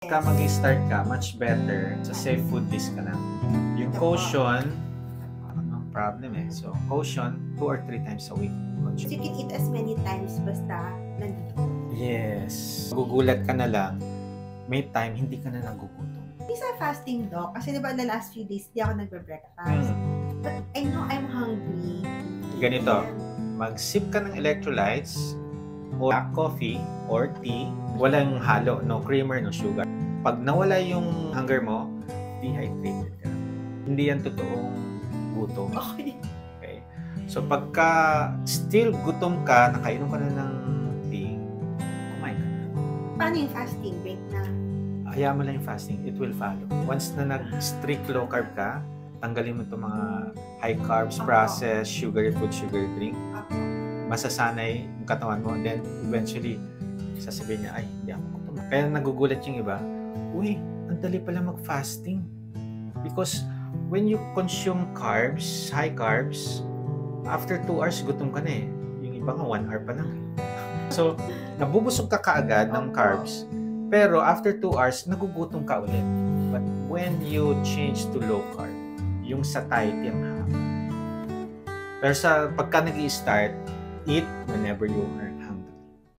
Ka mag-start ka, much better sa safe food list ka lang. Yung caution, ang problem eh. So, caution, 2 or 3 times a week. So you can eat as many times basta nandito. Yes. Gugulat ka na lang, may time hindi ka na nagugutom. Hindi sa fasting, Doc. Kasi diba the last few days, di ako nagbe-breakfast. But I know I'm hungry. Ganito, mag-sip ka ng electrolytes o black coffee or tea, walang halo, no creamer, no sugar. Pag nawala yung hunger mo, dehydrated ka. Hindi yan totoong gutom. Okay. Okay? So pagka still gutom ka, nakainom ka na ng tea, kumain ka na. Paano yung fasting? Break na. Hayaan mo lang yung fasting, it will follow. Once na nag-strict low carb ka, tanggalin mo itong mga high carbs, processed, sugary food, sugary drink, masasanay yung katawan mo, and then eventually, sasabihin niya, ay, hindi ako gutom. Kaya nagugulat yung iba, uy, ang dali pala mag-fasting. Because when you consume carbs, high carbs, after 2 hours, gutom ka na eh. Yung iba nga, 1 hour pa lang. So, nabubusog ka kaagad ng carbs, pero after 2 hours, nagugutom ka ulit. But when you change to low carb, yung satiety ang haba. Pero sa pagka nag-i-start, eat whenever you are